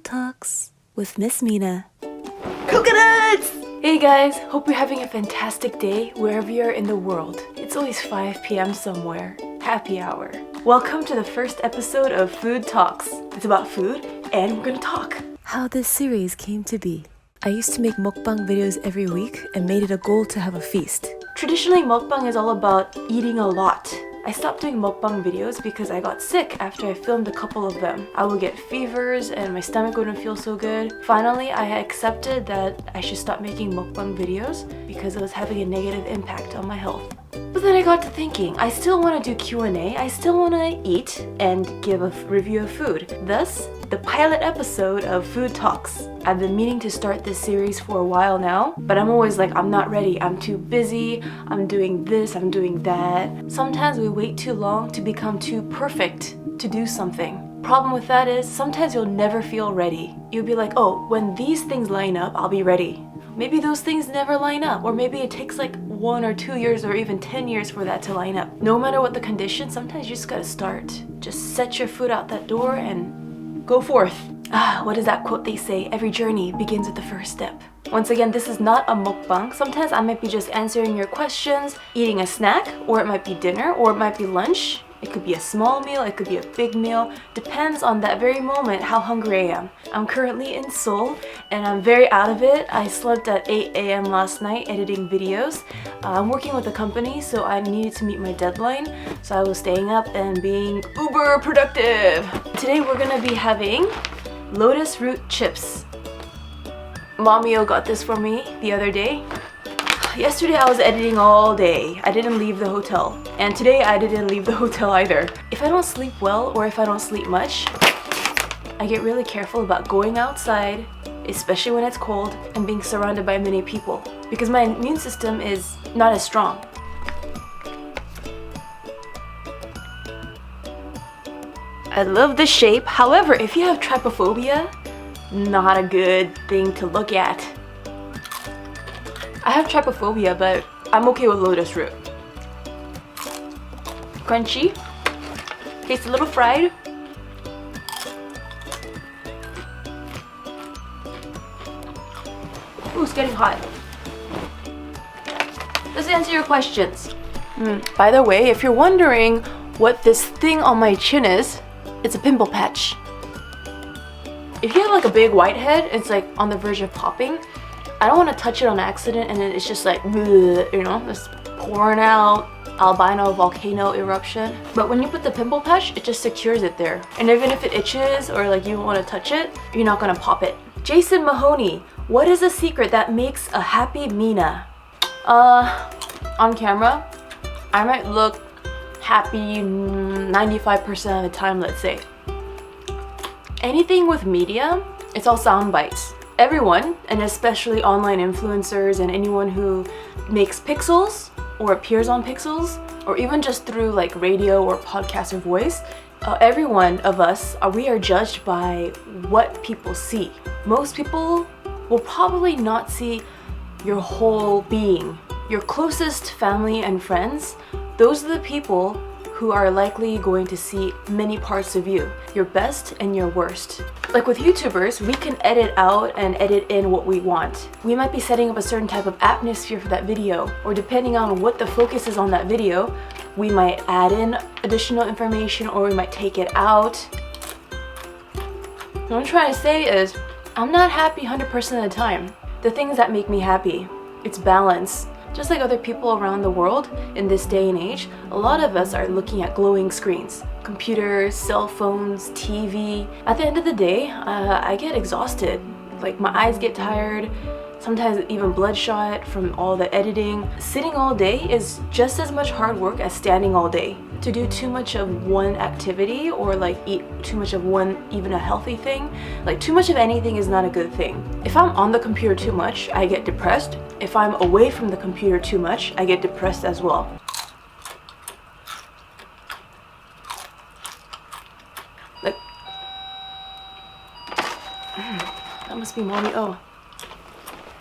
Talks with Miss Mina. Coconuts! Hey guys, hope you're having a fantastic day wherever you're in the world. It's always 5 p.m. somewhere. Happy hour. Welcome to the first episode of Food Talks. It's about food and we're gonna talk. How this series came to be. I used to make mukbang videos every week and made it a goal to have a feast. Traditionally, mukbang is all about eating a lot. I stopped doing mukbang videos because I got sick after I filmed a couple of them. I would get fevers and my stomach wouldn't feel so good. Finally, I accepted that I should stop making mukbang videos because it was having a negative impact on my health. But then I got to thinking, I still want to do Q&A, I still want to eat and give a review of food. Thus, the pilot episode of Food Talks. I've been meaning to start this series for a while now, but I'm always like, I'm not ready, I'm too busy, I'm doing this, I'm doing that. Sometimes we wait too long to become too perfect to do something. Problem with that is, sometimes you'll never feel ready. You'll be like, oh, when these things line up, I'll be ready. Maybe those things never line up, or maybe it takes like 1 or 2 years or even 10 years for that to line up. No matter what the condition, sometimes you just gotta start. Just set your foot out that door and go forth. What is that quote they say? Every journey begins with the first step. Once again, this is not a mukbang. Sometimes I might be just answering your questions, eating a snack, or it might be dinner, or it might be lunch. It could be a small meal, it could be a big meal. Depends on that very moment how hungry I am. I'm currently in Seoul and I'm very out of it. I slept at 8 a.m. last night editing videos. I'm working with a company, so I needed to meet my deadline. So I was staying up and being uber productive. Today we're gonna be having lotus root chips. Momio got this for me the other day. Yesterday I was editing all day. I didn't leave the hotel. And today I didn't leave the hotel either. If I don't sleep well or if I don't sleep much, I get really careful about going outside, especially when it's cold, and being surrounded by many people. Because my immune system is not as strong. I love the shape. However, if you have trypophobia, not a good thing to look at. I have trypophobia, but I'm okay with lotus root. Crunchy. Tastes a little fried. Ooh, it's getting hot. Let's answer your questions. By the way, if you're wondering what this thing on my chin is, it's a pimple patch. If you have like a big whitehead, it's like on the verge of popping. I don't want to touch it on accident and then it's just like, bleh, you know, just pouring out, albino volcano eruption. But when you put the pimple patch, it just secures it there. And even if it itches or like you want to touch it, you're not going to pop it. Jason Mahoney, what is a secret that makes a happy Mina? On camera, I might look happy 95% of the time, let's say. Anything with media, it's all sound bites. Everyone, and especially online influencers and anyone who makes pixels or appears on pixels, or even just through like radio or podcast or voice, every one of us, we are judged by what people see. Most people will probably not see your whole being. Your closest family and friends, those are the people who are likely going to see many parts of you, your best and your worst. Like with YouTubers, we can edit out and edit in what we want. We might be setting up a certain type of atmosphere for that video, or depending on what the focus is on that video, we might add in additional information or we might take it out. What I'm trying to say is, I'm not happy 100% of the time. The things that make me happy, it's balance. Just like other people around the world in this day and age, a lot of us are looking at glowing screens. Computers, cell phones, TV. At the end of the day, I get exhausted. Like my eyes get tired, sometimes even bloodshot from all the editing. Sitting all day is just as much hard work as standing all day. To do too much of one activity or like eat too much of one, even a healthy thing, like too much of anything is not a good thing. If I'm on the computer too much, I get depressed. If I'm away from the computer too much, I get depressed as well. Like, that must be mommy. Oh.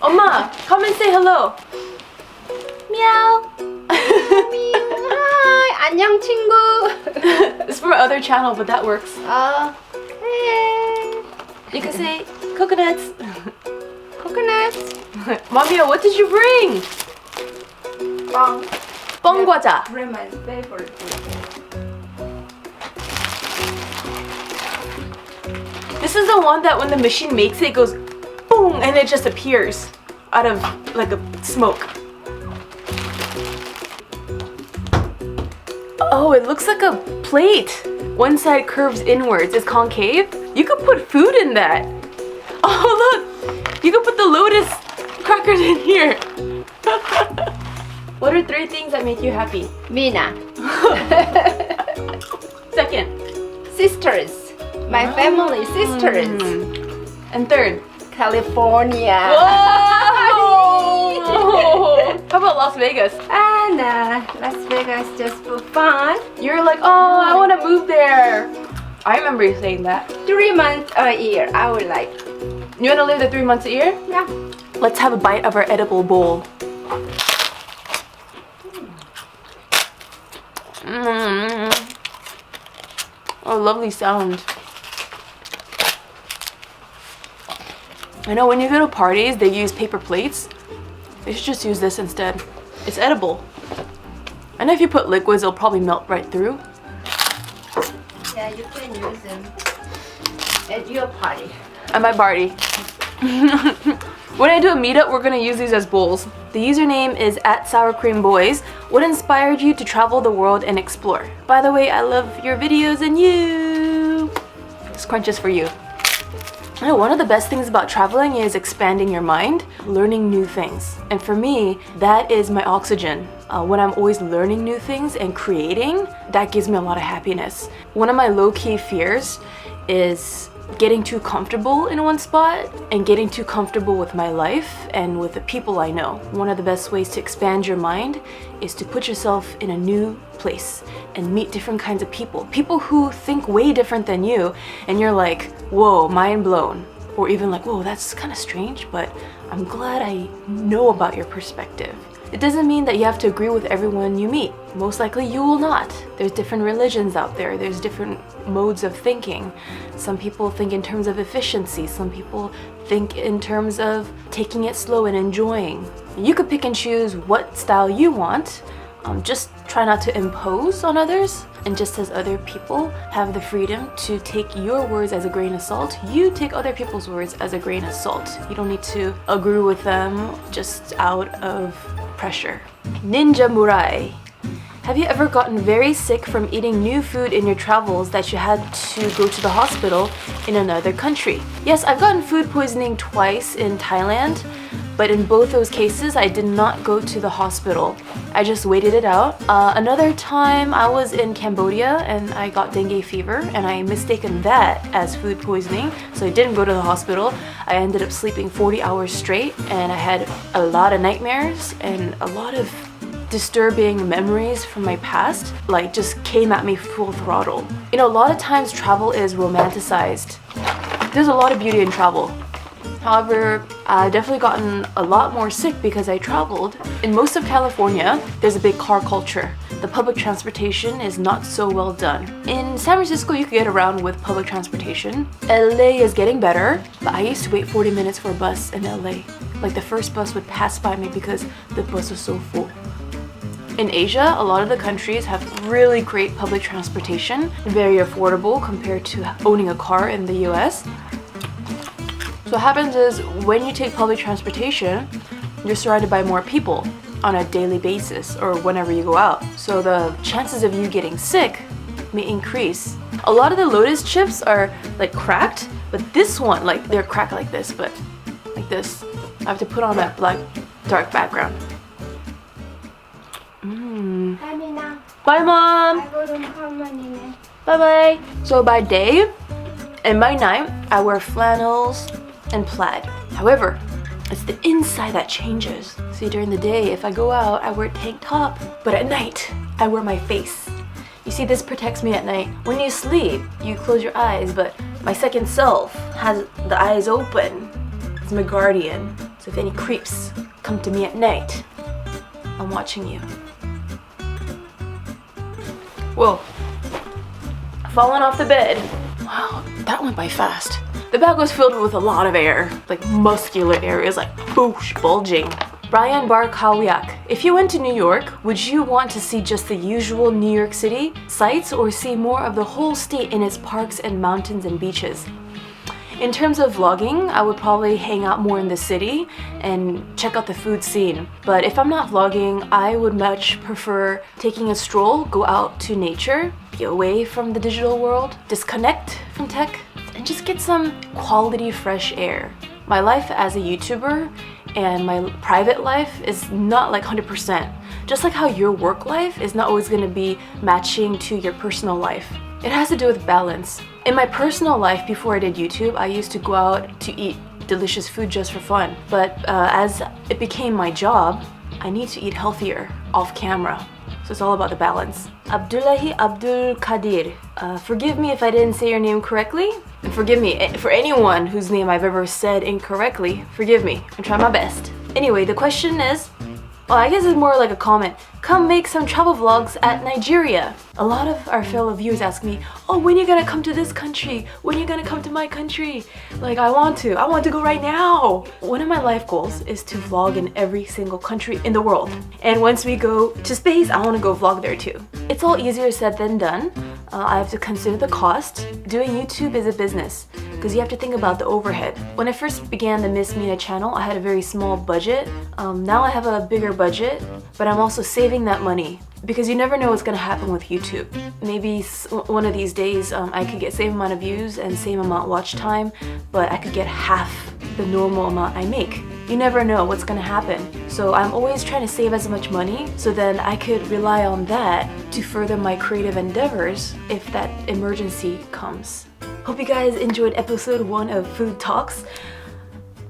Oma, come and say hello. Meow. Hi. 안녕 친구. It's from my other channel, but that works. Hey. You can say coconuts. Coconuts. Mommy, what did you bring? Bong. 뻥 과자. Raymond's favorite food. This is the one that when the machine makes it, it goes boom and it just appears out of like a smoke. Oh, it looks like a plate. One side curves inwards. It's concave. You could put food in that. Oh, look. You could put the lotus crackers in here. What are 3 things that make you happy? Mina. Second. Sisters. My family sisters. And third. California. Whoa! How about Las Vegas? And Las Vegas just for fun. You're like, oh, I want to move there. I remember you saying that. 3 months a year. I would like. You want to live there 3 months a year? Yeah. Let's have a bite of our edible bowl. Oh, lovely sound. I know when you go to parties, they use paper plates. They should just use this instead. It's edible. I know if you put liquids, it'll probably melt right through. Yeah, you can use them at your party. At my party. When I do a meetup, we're gonna use these as bowls. The username is @sourcreamboys. What inspired you to travel the world and explore? By the way, I love your videos and you. This crunch is for you. I know one of the best things about traveling is expanding your mind, learning new things. And for me, that is my oxygen. When I'm always learning new things and creating, that gives me a lot of happiness. One of my low-key fears is getting too comfortable in one spot and getting too comfortable with my life and with the people I know. One of the best ways to expand your mind is to put yourself in a new place and meet different kinds of people. People who think way different than you and you're like, whoa, mind blown. Or even like, whoa, that's kind of strange, but I'm glad I know about your perspective. It doesn't mean that you have to agree with everyone you meet. Most likely you will not. There's different religions out there. There's different modes of thinking. Some people think in terms of efficiency. Some people think in terms of taking it slow and enjoying. You could pick and choose what style you want. Just try not to impose on others. And just as other people have the freedom to take your words as a grain of salt, you take other people's words as a grain of salt. You don't need to agree with them just out of pressure. Ninja Murai. Have you ever gotten very sick from eating new food in your travels that you had to go to the hospital in another country? Yes, I've gotten food poisoning twice in Thailand, but in both those cases, I did not go to the hospital. I just waited it out. Another time, I was in Cambodia and I got dengue fever and I mistaken that as food poisoning, so I didn't go to the hospital. I ended up sleeping 40 hours straight and I had a lot of nightmares and a lot of disturbing memories from my past like just came at me full throttle. You know, a lot of times travel is romanticized. There's a lot of beauty in travel. However, I've definitely gotten a lot more sick because I traveled. In most of California, there's a big car culture. The public transportation is not so well done. In San Francisco, you can get around with public transportation. LA is getting better, but I used to wait 40 minutes for a bus in LA. Like the first bus would pass by me because the bus was so full. In Asia, a lot of the countries have really great public transportation, very affordable compared to owning a car in the US. So what happens is when you take public transportation, you're surrounded by more people on a daily basis or whenever you go out. So the chances of you getting sick may increase. A lot of the lotus chips are like cracked, but this one, like they're cracked like this, but like this. I have to put on that black dark background. Hi, Mina. Bye, Mom. I go to Harmony. Bye-bye. So by day and by night, I wear flannels and plaid. However, it's the inside that changes. See, during the day, if I go out, I wear a tank top. But at night, I wear my face. You see, this protects me at night. When you sleep, you close your eyes, but my second self has the eyes open. It's my guardian. So if any creeps come to me at night, I'm watching you. Whoa. Falling off the bed. Wow, that went by fast. The bag was filled with a lot of air, like muscular areas, like boosh, bulging. Brian Barkowiak, if you went to New York, would you want to see just the usual New York City sights or see more of the whole state in its parks and mountains and beaches? In terms of vlogging, I would probably hang out more in the city and check out the food scene. But if I'm not vlogging, I would much prefer taking a stroll, go out to nature, be away from the digital world, disconnect from tech, and just get some quality fresh air. My life as a YouTuber and my private life is not like 100%. Just like how your work life is not always going to be matching to your personal life. It has to do with balance. In my personal life before I did YouTube, I used to go out to eat delicious food just for fun. But as it became my job, I need to eat healthier off camera. So it's all about the balance. Abdullahi Abdul Kadir. Forgive me if I didn't say your name correctly. And forgive me for anyone whose name I've ever said incorrectly. Forgive me. I'm trying my best. Anyway, the question is, well, I guess it's more like a comment. Come make some travel vlogs at Nigeria. A lot of our fellow viewers ask me, oh, when are you gonna come to this country? When are you gonna come to my country? Like, I want to go right now. One of my life goals is to vlog in every single country in the world. And once we go to space, I wanna go vlog there too. It's all easier said than done. I have to consider the cost. Doing YouTube is a business because you have to think about the overhead. When I first began the Miss Mina channel, I had a very small budget. Now I have a bigger budget, but I'm also saving that money because you never know what's going to happen with YouTube. Maybe one of these days I could get same amount of views and same amount watch time, but I could get half the normal amount I make. You never know what's going to happen. So I'm always trying to save as much money so then I could rely on that to further my creative endeavors if that emergency comes. Hope you guys enjoyed episode 1 of Food Talks.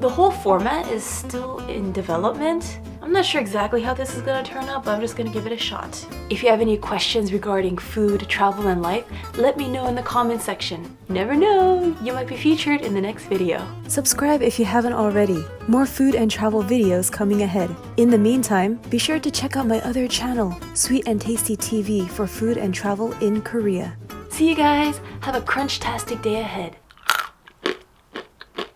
The whole format is still in development. I'm not sure exactly how this is going to turn out, but I'm just going to give it a shot. If you have any questions regarding food, travel, and life, let me know in the comment section. Never know, you might be featured in the next video. Subscribe if you haven't already. More food and travel videos coming ahead. In the meantime, be sure to check out my other channel, Sweet and Tasty TV, for food and travel in Korea. See you guys. Have a crunch-tastic day ahead.